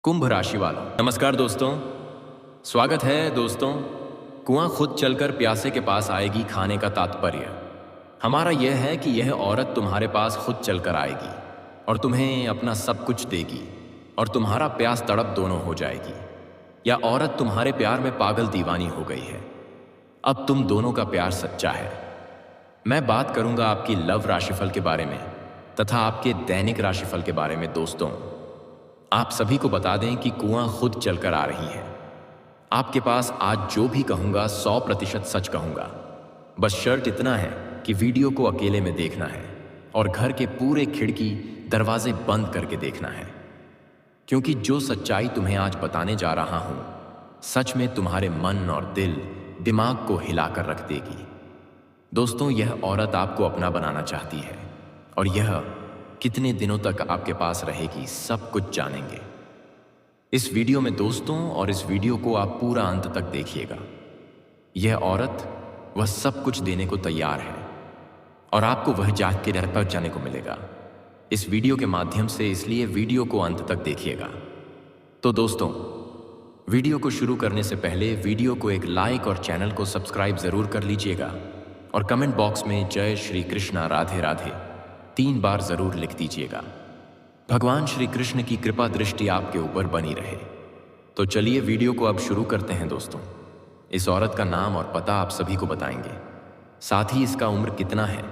कुंभ राशि वालों, नमस्कार दोस्तों। स्वागत है दोस्तों। कुआं खुद चलकर प्यासे के पास आएगी खाने का तात्पर्य हमारा यह है कि यह औरत तुम्हारे पास खुद चलकर आएगी और तुम्हें अपना सब कुछ देगी और तुम्हारा प्यास तड़प दोनों हो जाएगी। या औरत तुम्हारे प्यार में पागल दीवानी हो गई है। अब तुम दोनों का प्यार सच्चा है। मैं बात करूंगा आपकी लव राशिफल के बारे में तथा आपके दैनिक राशिफल के बारे में। दोस्तों, आप सभी को बता दें कि कुआं खुद चलकर आ रही है। आपके पास आज जो भी कहूंगा 100% सच कहूंगा। बस शर्त इतना है कि वीडियो को अकेले में देखना है और घर के पूरे खिड़की दरवाजे बंद करके देखना है, क्योंकि जो सच्चाई तुम्हें आज बताने जा रहा हूं सच में तुम्हारे मन और दिमाग को हिलाकर रख देगी। दोस्तों, यह औरत आपको अपना बनाना चाहती है और यह कितने दिनों तक आपके पास रहेगी सब कुछ जानेंगे इस वीडियो में दोस्तों। और इस वीडियो को आप पूरा अंत तक देखिएगा। यह औरत वह सब कुछ देने को तैयार है और आपको वह जाग के घर पर जाने को मिलेगा इस वीडियो के माध्यम से, इसलिए वीडियो को अंत तक देखिएगा। तो दोस्तों, वीडियो को शुरू करने से पहले वीडियो को एक लाइक और चैनल को सब्सक्राइब जरूर कर लीजिएगा और कमेंट बॉक्स में जय श्री कृष्णा राधे राधे 3 बार जरूर लिख दीजिएगा। भगवान श्री कृष्ण की कृपा दृष्टि आपके ऊपर बनी रहे। तो चलिए वीडियो को अब शुरू करते हैं दोस्तों। इस औरत का नाम और पता आप सभी को बताएंगे, साथ ही इसका उम्र कितना है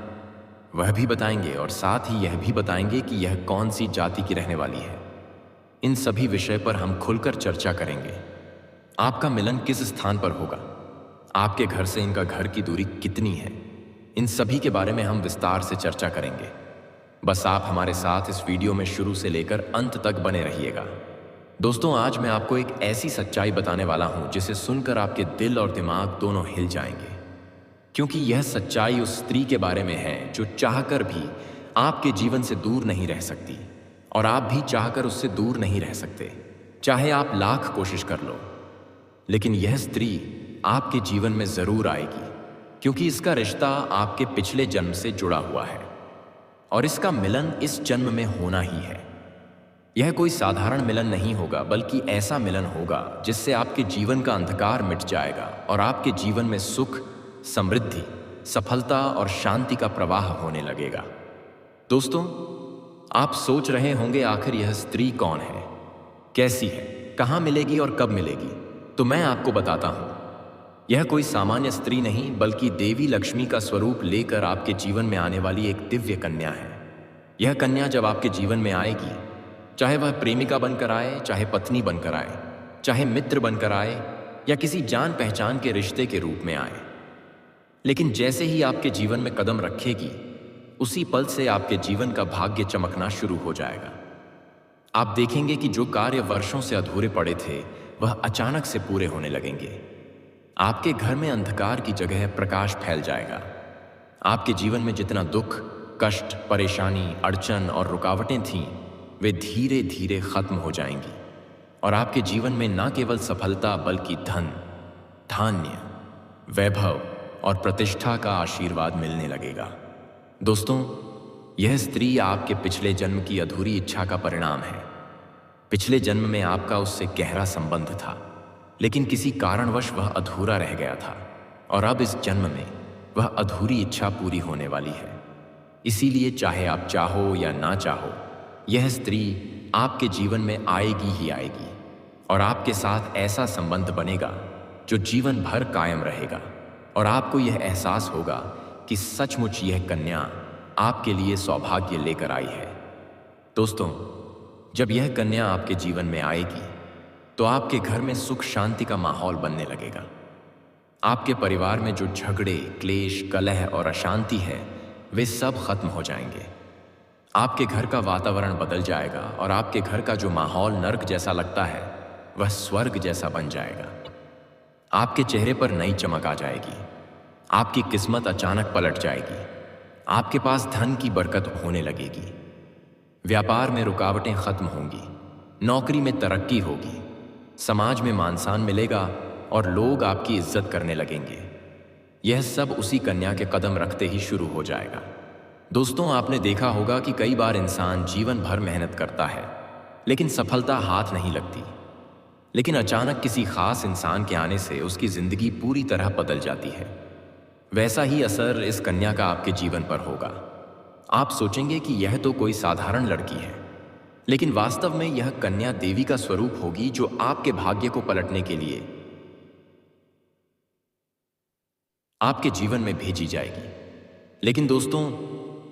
वह भी बताएंगे और साथ ही यह भी बताएंगे कि यह कौन सी जाति की रहने वाली है। इन सभी विषय पर हम खुलकर चर्चा करेंगे। आपका मिलन किस स्थान पर होगा, आपके घर से इनका घर की दूरी कितनी है, इन सभी के बारे में हम विस्तार से चर्चा करेंगे। बस आप हमारे साथ इस वीडियो में शुरू से लेकर अंत तक बने रहिएगा। दोस्तों, आज मैं आपको एक ऐसी सच्चाई बताने वाला हूं जिसे सुनकर आपके दिल और दिमाग दोनों हिल जाएंगे, क्योंकि यह सच्चाई उस स्त्री के बारे में है जो चाहकर भी आपके जीवन से दूर नहीं रह सकती और आप भी चाहकर उससे दूर नहीं रह सकते, चाहे आप लाख कोशिश कर लो। लेकिन यह स्त्री आपके जीवन में जरूर आएगी, क्योंकि इसका रिश्ता आपके पिछले जन्म से जुड़ा हुआ है और इसका मिलन इस जन्म में होना ही है। यह कोई साधारण मिलन नहीं होगा, बल्कि ऐसा मिलन होगा जिससे आपके जीवन का अंधकार मिट जाएगा और आपके जीवन में सुख, समृद्धि, सफलता और शांति का प्रवाह होने लगेगा। दोस्तों, आप सोच रहे होंगे आखिर यह स्त्री कौन है, कैसी है, कहां मिलेगी और कब मिलेगी। तो मैं आपको बताता हूं। यह कोई सामान्य स्त्री नहीं, बल्कि देवी लक्ष्मी का स्वरूप लेकर आपके जीवन में आने वाली एक दिव्य कन्या है। यह कन्या जब आपके जीवन में आएगी, चाहे वह प्रेमिका बनकर आए, चाहे पत्नी बनकर आए, चाहे मित्र बनकर आए या किसी जान पहचान के रिश्ते के रूप में आए, लेकिन जैसे ही आपके जीवन में कदम रखेगी उसी पल से आपके जीवन का भाग्य चमकना शुरू हो जाएगा। आप देखेंगे कि जो कार्य वर्षों से अधूरे पड़े थे वह अचानक से पूरे होने लगेंगे। आपके घर में अंधकार की जगह प्रकाश फैल जाएगा। आपके जीवन में जितना दुख, कष्ट, परेशानी, अड़चन और रुकावटें थीं वे धीरे धीरे खत्म हो जाएंगी और आपके जीवन में न केवल सफलता बल्कि धन, धान्य, वैभव और प्रतिष्ठा का आशीर्वाद मिलने लगेगा। दोस्तों, यह स्त्री आपके पिछले जन्म की अधूरी इच्छा का परिणाम है। पिछले जन्म में आपका उससे गहरा संबंध था, लेकिन किसी कारणवश वह अधूरा रह गया था और अब इस जन्म में वह अधूरी इच्छा पूरी होने वाली है। इसीलिए चाहे आप चाहो या ना चाहो, यह स्त्री आपके जीवन में आएगी ही आएगी और आपके साथ ऐसा संबंध बनेगा जो जीवन भर कायम रहेगा और आपको यह एहसास होगा कि सचमुच यह कन्या आपके लिए सौभाग्य लेकर आई है। दोस्तों, जब यह कन्या आपके जीवन में आएगी तो आपके घर में सुख शांति का माहौल बनने लगेगा। आपके परिवार में जो झगड़े, क्लेश, कलह और अशांति है वे सब खत्म हो जाएंगे। आपके घर का वातावरण बदल जाएगा और आपके घर का जो माहौल नर्क जैसा लगता है वह स्वर्ग जैसा बन जाएगा। आपके चेहरे पर नई चमक आ जाएगी। आपकी किस्मत अचानक पलट जाएगी। आपके पास धन की बरकत होने लगेगी। व्यापार में रुकावटें खत्म होंगी। नौकरी में तरक्की होगी। समाज में मान सम्मान मिलेगा और लोग आपकी इज्जत करने लगेंगे। यह सब उसी कन्या के कदम रखते ही शुरू हो जाएगा। दोस्तों, आपने देखा होगा कि कई बार इंसान जीवन भर मेहनत करता है लेकिन सफलता हाथ नहीं लगती। लेकिन अचानक किसी खास इंसान के आने से उसकी जिंदगी पूरी तरह बदल जाती है। वैसा ही असर इस कन्या का आपके जीवन पर होगा। आप सोचेंगे कि यह तो कोई साधारण लड़की है, लेकिन वास्तव में यह कन्या देवी का स्वरूप होगी जो आपके भाग्य को पलटने के लिए आपके जीवन में भेजी जाएगी। लेकिन दोस्तों,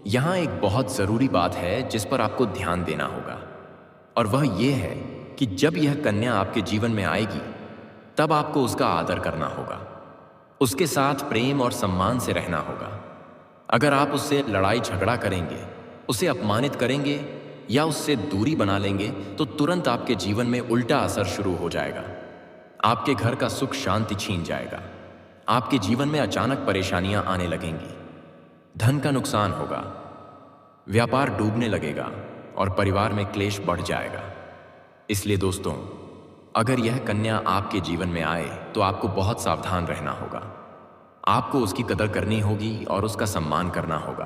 यहां एक बहुत जरूरी बात है जिस पर आपको ध्यान देना होगा, और वह यह है कि जब यह कन्या आपके जीवन में आएगी तब आपको उसका आदर करना होगा, उसके साथ प्रेम और सम्मान से रहना होगा। अगर आप उससे लड़ाई झगड़ा करेंगे, उसे अपमानित करेंगे या उससे दूरी बना लेंगे तो तुरंत आपके जीवन में उल्टा असर शुरू हो जाएगा। आपके घर का सुख शांति छीन जाएगा, आपके जीवन में अचानक परेशानियां आने लगेंगी, धन का नुकसान होगा, व्यापार डूबने लगेगा और परिवार में क्लेश बढ़ जाएगा। इसलिए दोस्तों, अगर यह कन्या आपके जीवन में आए तो आपको बहुत सावधान रहना होगा। आपको उसकी कदर करनी होगी और उसका सम्मान करना होगा।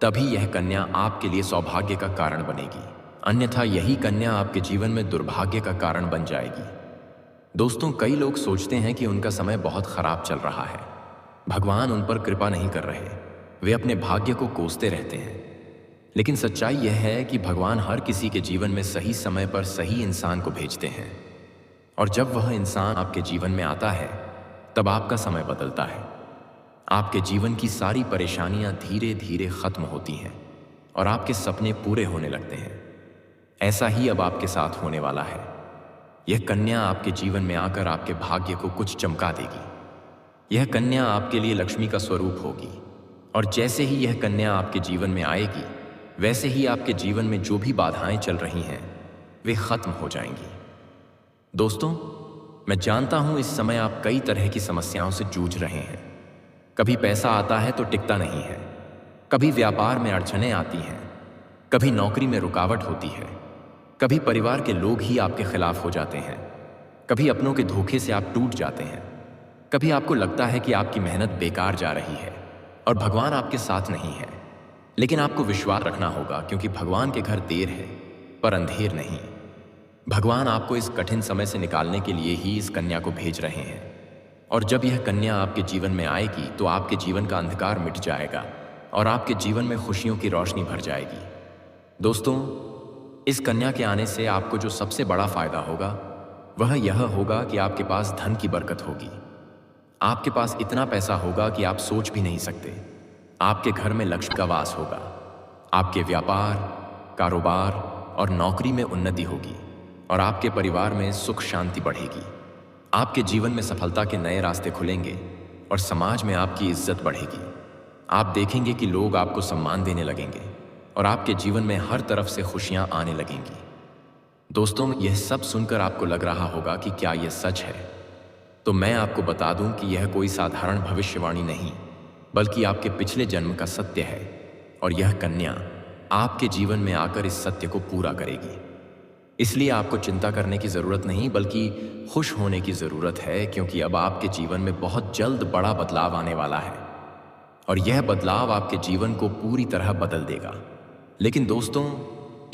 तभी यह कन्या आपके लिए सौभाग्य का कारण बनेगी, अन्यथा यही कन्या आपके जीवन में दुर्भाग्य का कारण बन जाएगी। दोस्तों, कई लोग सोचते हैं कि उनका समय बहुत खराब चल रहा है, भगवान उन पर कृपा नहीं कर रहे, वे अपने भाग्य को कोसते रहते हैं। लेकिन सच्चाई यह है कि भगवान हर किसी के जीवन में सही समय पर सही इंसान को भेजते हैं, और जब वह इंसान आपके जीवन में आता है तब आपका समय बदलता है। आपके जीवन की सारी परेशानियां धीरे धीरे खत्म होती हैं और आपके सपने पूरे होने लगते हैं। ऐसा ही अब आपके साथ होने वाला है। यह कन्या आपके जीवन में आकर आपके भाग्य को कुछ चमका देगी। यह कन्या आपके लिए लक्ष्मी का स्वरूप होगी, और जैसे ही यह कन्या आपके जीवन में आएगी वैसे ही आपके जीवन में जो भी बाधाएं चल रही हैं वे खत्म हो जाएंगी। दोस्तों, मैं जानता हूं इस समय आप कई तरह की समस्याओं से जूझ रहे हैं। कभी पैसा आता है तो टिकता नहीं है, कभी व्यापार में अड़चनें आती हैं, कभी नौकरी में रुकावट होती है, कभी परिवार के लोग ही आपके खिलाफ हो जाते हैं, कभी अपनों के धोखे से आप टूट जाते हैं, कभी आपको लगता है कि आपकी मेहनत बेकार जा रही है और भगवान आपके साथ नहीं है। लेकिन आपको विश्वास रखना होगा, क्योंकि भगवान के घर देर है पर अंधेर नहीं। भगवान आपको इस कठिन समय से निकालने के लिए ही इस कन्या को भेज रहे हैं, और जब यह कन्या आपके जीवन में आएगी तो आपके जीवन का अंधकार मिट जाएगा और आपके जीवन में खुशियों की रोशनी भर जाएगी। दोस्तों, इस कन्या के आने से आपको जो सबसे बड़ा फायदा होगा वह यह होगा कि आपके पास धन की बरकत होगी। आपके पास इतना पैसा होगा कि आप सोच भी नहीं सकते। आपके घर में लक्ष्मी का वास होगा, आपके व्यापार, कारोबार और नौकरी में उन्नति होगी, और आपके परिवार में सुख शांति बढ़ेगी। आपके जीवन में सफलता के नए रास्ते खुलेंगे और समाज में आपकी इज्जत बढ़ेगी। आप देखेंगे कि लोग आपको सम्मान देने लगेंगे और आपके जीवन में हर तरफ से खुशियां आने लगेंगी। दोस्तों, यह सब सुनकर आपको लग रहा होगा कि क्या यह सच है? तो मैं आपको बता दूं कि यह कोई साधारण भविष्यवाणी नहीं, बल्कि आपके पिछले जन्म का सत्य है, और यह कन्या आपके जीवन में आकर इस सत्य को पूरा करेगी। इसलिए आपको चिंता करने की जरूरत नहीं, बल्कि खुश होने की जरूरत है, क्योंकि अब आपके जीवन में बहुत जल्द बड़ा बदलाव आने वाला है, और यह बदलाव आपके जीवन को पूरी तरह बदल देगा। लेकिन दोस्तों,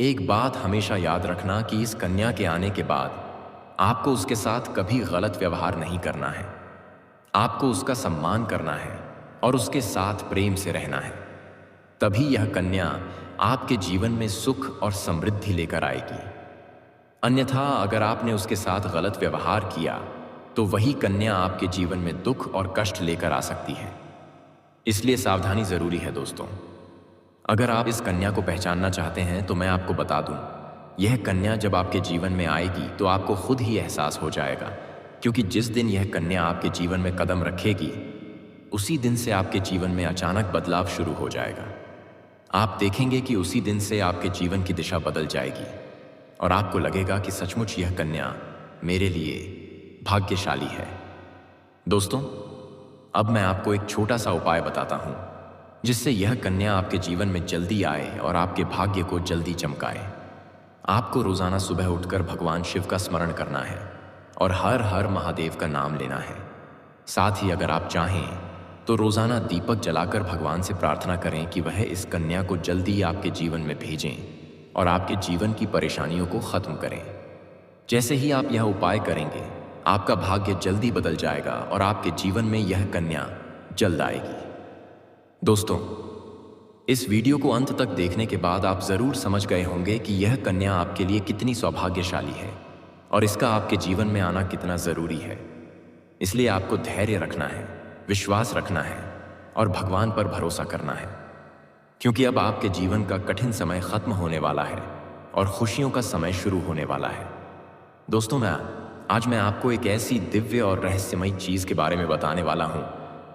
एक बात हमेशा याद रखना कि इस कन्या के आने के बाद आपको उसके साथ कभी गलत व्यवहार नहीं करना है। आपको उसका सम्मान करना है और उसके साथ प्रेम से रहना है। तभी यह कन्या आपके जीवन में सुख और समृद्धि लेकर आएगी। अन्यथा अगर आपने उसके साथ गलत व्यवहार किया तो वही कन्या आपके जीवन में दुख और कष्ट लेकर आ सकती है। इसलिए सावधानी जरूरी है दोस्तों। अगर आप इस कन्या को पहचानना चाहते हैं तो मैं आपको बता दूं, यह कन्या जब आपके जीवन में आएगी तो आपको खुद ही एहसास हो जाएगा, क्योंकि जिस दिन यह कन्या आपके जीवन में कदम रखेगी उसी दिन से आपके जीवन में अचानक बदलाव शुरू हो जाएगा। आप देखेंगे कि उसी दिन से आपके जीवन की दिशा बदल जाएगी और आपको लगेगा कि सचमुच यह कन्या मेरे लिए भाग्यशाली है। दोस्तों, अब मैं आपको एक छोटा सा उपाय बताता हूं जिससे यह कन्या आपके जीवन में जल्दी आए और आपके भाग्य को जल्दी चमकाए। आपको रोजाना सुबह उठकर भगवान शिव का स्मरण करना है और हर हर महादेव का नाम लेना है। साथ ही अगर आप चाहें तो रोजाना दीपक जलाकर भगवान से प्रार्थना करें कि वह इस कन्या को जल्दी आपके जीवन में भेजें और आपके जीवन की परेशानियों को खत्म करें। जैसे ही आप यह उपाय करेंगे, आपका भाग्य जल्दी बदल जाएगा और आपके जीवन में यह कन्या जल्द आएगी। दोस्तों, इस वीडियो को अंत तक देखने के बाद आप जरूर समझ गए होंगे कि यह कन्या आपके लिए कितनी सौभाग्यशाली है और इसका आपके जीवन में आना कितना जरूरी है। इसलिए आपको धैर्य रखना है, विश्वास रखना है और भगवान पर भरोसा करना है, क्योंकि अब आपके जीवन का कठिन समय खत्म होने वाला है और खुशियों का समय शुरू होने वाला है। दोस्तों, आज मैं आपको एक ऐसी दिव्य और रहस्यमयी चीज के बारे में बताने वाला हूं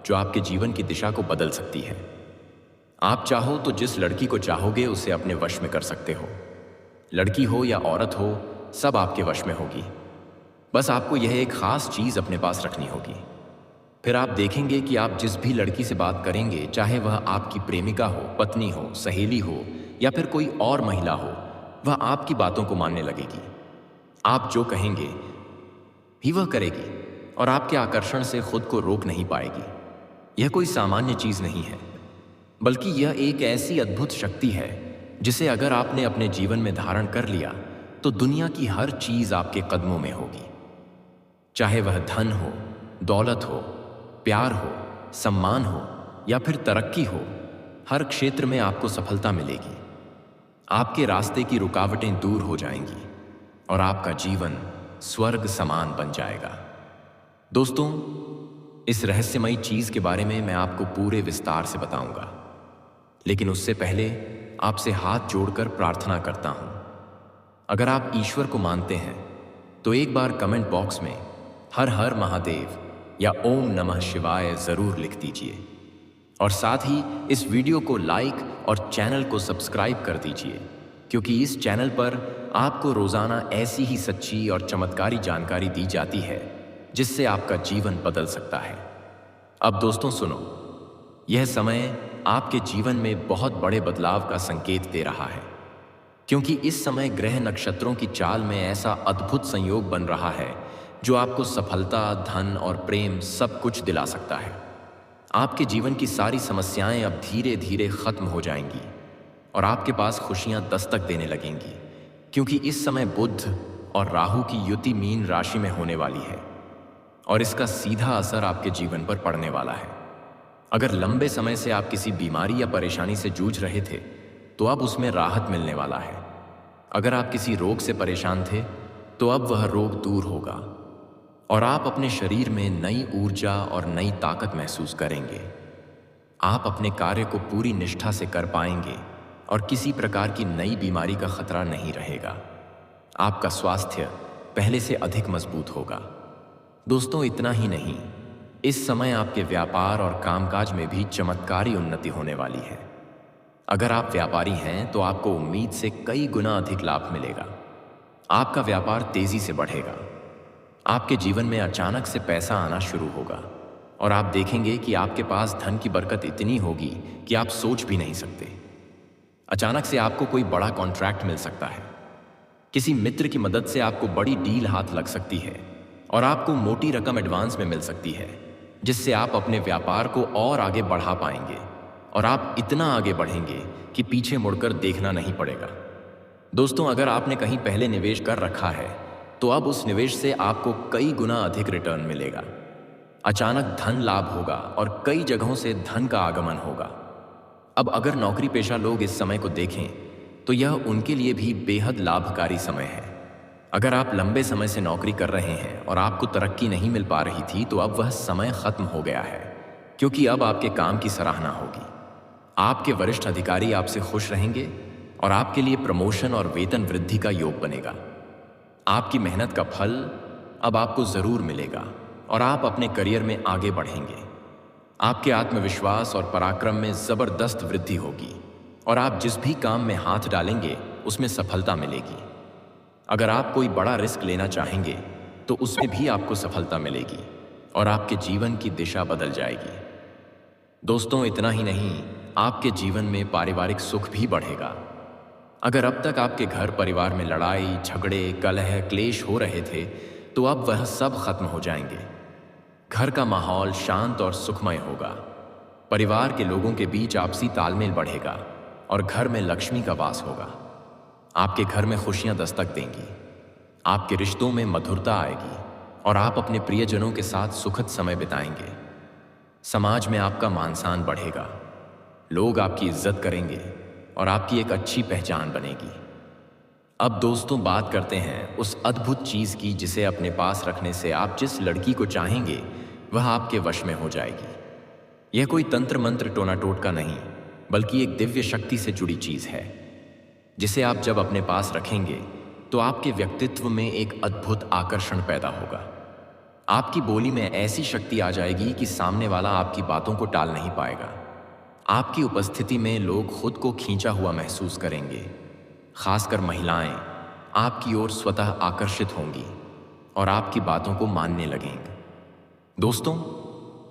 जो आपके जीवन की दिशा को बदल सकती है। आप चाहो तो जिस लड़की को चाहोगे उसे अपने वश में कर सकते हो। लड़की हो या औरत हो, सब आपके वश में होगी। बस आपको यह एक खास चीज अपने पास रखनी होगी। फिर आप देखेंगे कि आप जिस भी लड़की से बात करेंगे, चाहे वह आपकी प्रेमिका हो, पत्नी हो, सहेली हो या फिर कोई और महिला हो, वह आपकी बातों को मानने लगेगी। आप जो कहेंगे ही वह करेगी और आपके आकर्षण से खुद को रोक नहीं पाएगी। यह कोई सामान्य चीज नहीं है, बल्कि यह एक ऐसी अद्भुत शक्ति है जिसे अगर आपने अपने जीवन में धारण कर लिया तो दुनिया की हर चीज आपके कदमों में होगी। चाहे वह धन हो, दौलत हो, प्यार हो, सम्मान हो या फिर तरक्की हो, हर क्षेत्र में आपको सफलता मिलेगी। आपके रास्ते की रुकावटें दूर हो जाएंगी और आपका जीवन स्वर्ग समान बन जाएगा। दोस्तों, इस रहस्यमयी चीज के बारे में मैं आपको पूरे विस्तार से बताऊंगा, लेकिन उससे पहले आपसे हाथ जोड़कर प्रार्थना करता हूं। अगर आप ईश्वर को मानते हैं तो एक बार कमेंट बॉक्स में हर हर महादेव या ओम नमः शिवाय जरूर लिख दीजिए और साथ ही इस वीडियो को लाइक और चैनल को सब्सक्राइब कर दीजिए, क्योंकि इस चैनल पर आपको रोजाना ऐसी ही सच्ची और चमत्कारी जानकारी दी जाती है जिससे आपका जीवन बदल सकता है। अब दोस्तों सुनो, यह समय आपके जीवन में बहुत बड़े बदलाव का संकेत दे रहा है, क्योंकि इस समय ग्रह नक्षत्रों की चाल में ऐसा अद्भुत संयोग बन रहा है जो आपको सफलता, धन और प्रेम सब कुछ दिला सकता है। आपके जीवन की सारी समस्याएं अब धीरे धीरे खत्म हो जाएंगी और आपके पास खुशियां दस्तक देने लगेंगी, क्योंकि इस समय बुध और राहु की युति मीन राशि में होने वाली है और इसका सीधा असर आपके जीवन पर पड़ने वाला है। अगर लंबे समय से आप किसी बीमारी या परेशानी से जूझ रहे थे तो अब उसमें राहत मिलने वाला है। अगर आप किसी रोग से परेशान थे तो अब वह रोग दूर होगा और आप अपने शरीर में नई ऊर्जा और नई ताकत महसूस करेंगे। आप अपने कार्य को पूरी निष्ठा से कर पाएंगे और किसी प्रकार की नई बीमारी का खतरा नहीं रहेगा। आपका स्वास्थ्य पहले से अधिक मजबूत होगा। दोस्तों, इतना ही नहीं, इस समय आपके व्यापार और कामकाज में भी चमत्कारी उन्नति होने वाली है। अगर आप व्यापारी हैं तो आपको उम्मीद से कई गुना अधिक लाभ मिलेगा। आपका व्यापार तेजी से बढ़ेगा। आपके जीवन में अचानक से पैसा आना शुरू होगा और आप देखेंगे कि आपके पास धन की बरकत इतनी होगी कि आप सोच भी नहीं सकते। अचानक से आपको कोई बड़ा कॉन्ट्रैक्ट मिल सकता है। किसी मित्र की मदद से आपको बड़ी डील हाथ लग सकती है और आपको मोटी रकम एडवांस में मिल सकती है, जिससे आप अपने व्यापार को और आगे बढ़ा पाएंगे और आप इतना आगे बढ़ेंगे कि पीछे मुड़कर देखना नहीं पड़ेगा। दोस्तों, अगर आपने कहीं पहले निवेश कर रखा है तो अब उस निवेश से आपको कई गुना अधिक रिटर्न मिलेगा। अचानक धन लाभ होगा और कई जगहों से धन का आगमन होगा। अब अगर नौकरी पेशा लोग इस समय को देखें तो यह उनके लिए भी बेहद लाभकारी समय है। अगर आप लंबे समय से नौकरी कर रहे हैं और आपको तरक्की नहीं मिल पा रही थी तो अब वह समय खत्म हो गया है, क्योंकि अब आपके काम की सराहना होगी। आपके वरिष्ठ अधिकारी आपसे खुश रहेंगे और आपके लिए प्रमोशन और वेतन वृद्धि का योग बनेगा। आपकी मेहनत का फल अब आपको जरूर मिलेगा और आप अपने करियर में आगे बढ़ेंगे। आपके आत्मविश्वास और पराक्रम में जबरदस्त वृद्धि होगी और आप जिस भी काम में हाथ डालेंगे उसमें सफलता मिलेगी। अगर आप कोई बड़ा रिस्क लेना चाहेंगे तो उसमें भी आपको सफलता मिलेगी और आपके जीवन की दिशा बदल जाएगी। दोस्तों, इतना ही नहीं, आपके जीवन में पारिवारिक सुख भी बढ़ेगा। अगर अब तक आपके घर परिवार में लड़ाई, झगड़े, कलह, क्लेश हो रहे थे तो अब वह सब खत्म हो जाएंगे। घर का माहौल शांत और सुखमय होगा। परिवार के लोगों के बीच आपसी तालमेल बढ़ेगा और घर में लक्ष्मी का वास होगा। आपके घर में खुशियां दस्तक देंगी, आपके रिश्तों में मधुरता आएगी और आप अपने प्रियजनों के साथ सुखद समय बिताएंगे। समाज में आपका मान सम्मान बढ़ेगा, लोग आपकी इज्जत करेंगे और आपकी एक अच्छी पहचान बनेगी। अब दोस्तों, बात करते हैं उस अद्भुत चीज की जिसे अपने पास रखने से आप जिस लड़की को चाहेंगे वह आपके वश में हो जाएगी। यह कोई तंत्र मंत्र टोना टोटका नहीं, बल्कि एक दिव्य शक्ति से जुड़ी चीज है, जिसे आप जब अपने पास रखेंगे तो आपके व्यक्तित्व में एक अद्भुत आकर्षण पैदा होगा। आपकी बोली में ऐसी शक्ति आ जाएगी कि सामने वाला आपकी बातों को टाल नहीं पाएगा। आपकी उपस्थिति में लोग खुद को खींचा हुआ महसूस करेंगे, खासकर महिलाएं आपकी ओर स्वतः आकर्षित होंगी और आपकी बातों को मानने लगेंगे। दोस्तों,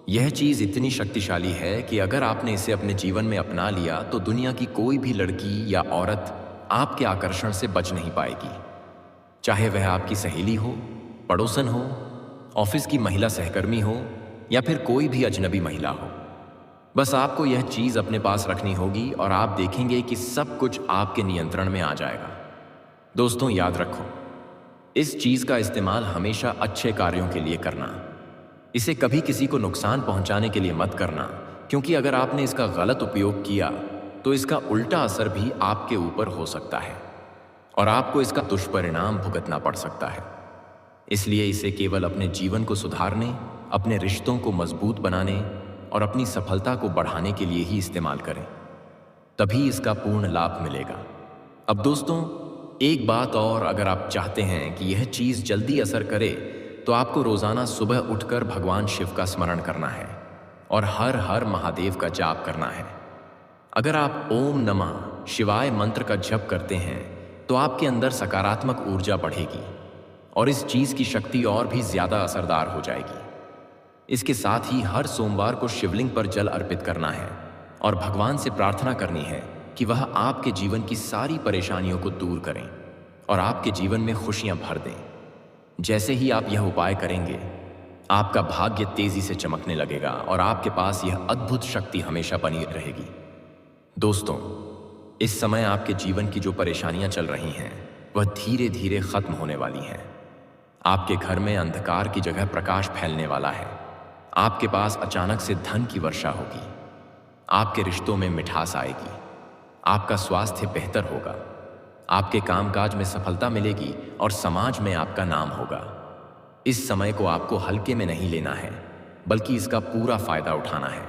यह चीज इतनी शक्तिशाली है कि अगर आपने इसे अपने जीवन में अपना लिया तो दुनिया की कोई भी लड़की या औरत आपके आकर्षण से बच नहीं पाएगी। चाहे वह आपकी सहेली हो, पड़ोसन हो, ऑफिस की महिला सहकर्मी हो या फिर कोई भी अजनबी महिला हो। बस आपको यह चीज अपने पास रखनी होगी और आप देखेंगे कि सब कुछ आपके नियंत्रण में आ जाएगा। दोस्तों, याद रखो, इस चीज का इस्तेमाल हमेशा अच्छे कार्यों के लिए करना। इसे कभी किसी को नुकसान पहुंचाने के लिए मत करना, क्योंकि अगर आपने इसका गलत उपयोग किया तो इसका उल्टा असर भी आपके ऊपर हो सकता है और आपको इसका दुष्परिणाम भुगतना पड़ सकता है। इसलिए इसे केवल अपने जीवन को सुधारने, अपने रिश्तों को मजबूत बनाने और अपनी सफलता को बढ़ाने के लिए ही इस्तेमाल करें, तभी इसका पूर्ण लाभ मिलेगा। अब दोस्तों, एक बात और, अगर आप चाहते हैं कि यह चीज जल्दी असर करे तो आपको रोजाना सुबह उठकर भगवान शिव का स्मरण करना है और हर हर महादेव का जाप करना है। अगर आप ओम नमः शिवाय मंत्र का जप करते हैं तो आपके अंदर सकारात्मक ऊर्जा बढ़ेगी और इस चीज की शक्ति और भी ज्यादा असरदार हो जाएगी। इसके साथ ही हर सोमवार को शिवलिंग पर जल अर्पित करना है और भगवान से प्रार्थना करनी है कि वह आपके जीवन की सारी परेशानियों को दूर करें और आपके जीवन में खुशियां भर दें। जैसे ही आप यह उपाय करेंगे, आपका भाग्य तेजी से चमकने लगेगा और आपके पास यह अद्भुत शक्ति हमेशा बनी रहेगी। दोस्तों, इस समय आपके जीवन की जो परेशानियां चल रही हैं वह धीरे धीरे खत्म होने वाली हैं। आपके घर में अंधकार की जगह प्रकाश फैलने वाला है। आपके पास अचानक से धन की वर्षा होगी। आपके रिश्तों में मिठास आएगी। आपका स्वास्थ्य बेहतर होगा। आपके कामकाज में सफलता मिलेगी और समाज में आपका नाम होगा। इस समय को आपको हल्के में नहीं लेना है, बल्कि इसका पूरा फायदा उठाना है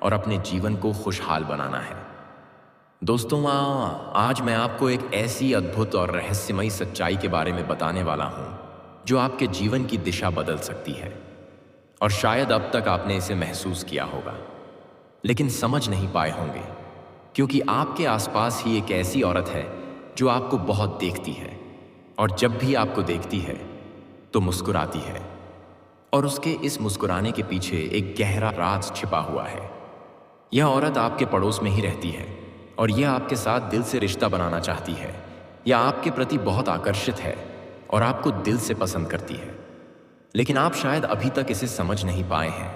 और अपने जीवन को खुशहाल बनाना है। दोस्तों, आज मैं आपको एक ऐसी अद्भुत और रहस्यमयी सच्चाई के बारे में बताने वाला हूं जो आपके जीवन की दिशा बदल सकती है और शायद अब तक आपने इसे महसूस किया होगा, लेकिन समझ नहीं पाए होंगे, क्योंकि आपके आसपास ही एक ऐसी औरत है जो आपको बहुत देखती है और जब भी आपको देखती है तो मुस्कुराती है और उसके इस मुस्कुराने के पीछे एक गहरा राज छिपा हुआ है। यह औरत आपके पड़ोस में ही रहती है और यह आपके साथ दिल से रिश्ता बनाना चाहती है या आपके प्रति बहुत आकर्षित है और आपको दिल से पसंद करती है, लेकिन आप शायद अभी तक इसे समझ नहीं पाए हैं,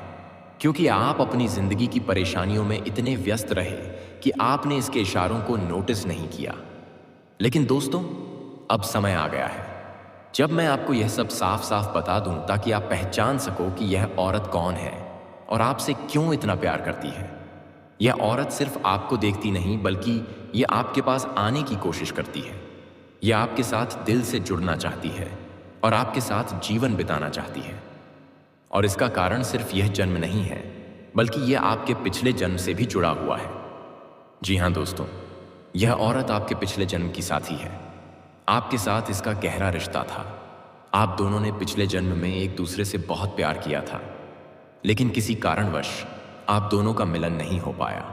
क्योंकि आप अपनी जिंदगी की परेशानियों में इतने व्यस्त रहे कि आपने इसके इशारों को नोटिस नहीं किया। लेकिन दोस्तों, अब समय आ गया है जब मैं आपको यह सब साफ साफ बता दूं, ताकि आप पहचान सको कि यह औरत कौन है और आपसे क्यों इतना प्यार करती है। यह औरत सिर्फ आपको देखती नहीं, बल्कि यह आपके पास आने की कोशिश करती है। यह आपके साथ दिल से जुड़ना चाहती है और आपके साथ जीवन बिताना चाहती है। और इसका कारण सिर्फ यह जन्म नहीं है, बल्कि यह आपके पिछले जन्म से भी जुड़ा हुआ है। जी हाँ दोस्तों, यह औरत आपके पिछले जन्म की साथी है। आपके साथ इसका गहरा रिश्ता था। आप दोनों ने पिछले जन्म में एक दूसरे से बहुत प्यार किया था, लेकिन किसी कारणवश आप दोनों का मिलन नहीं हो पाया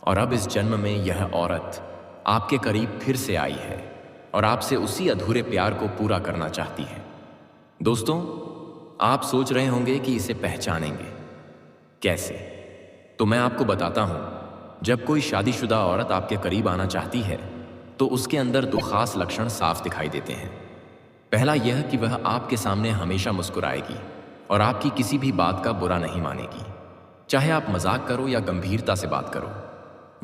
और अब इस जन्म में यह औरत आपके करीब फिर से आई है और आपसे उसी अधूरे प्यार को पूरा करना चाहती है। दोस्तों, आप सोच रहे होंगे कि इसे पहचानेंगे कैसे, तो मैं आपको बताता हूं। जब कोई शादीशुदा औरत आपके करीब आना चाहती है तो उसके अंदर दो खास लक्षण साफ दिखाई देते हैं। पहला यह कि वह आपके सामने हमेशा मुस्कुराएगी और आपकी किसी भी बात का बुरा नहीं मानेगी। चाहे आप मजाक करो या गंभीरता से बात करो,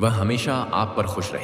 वह हमेशा आप पर खुश रहेगी।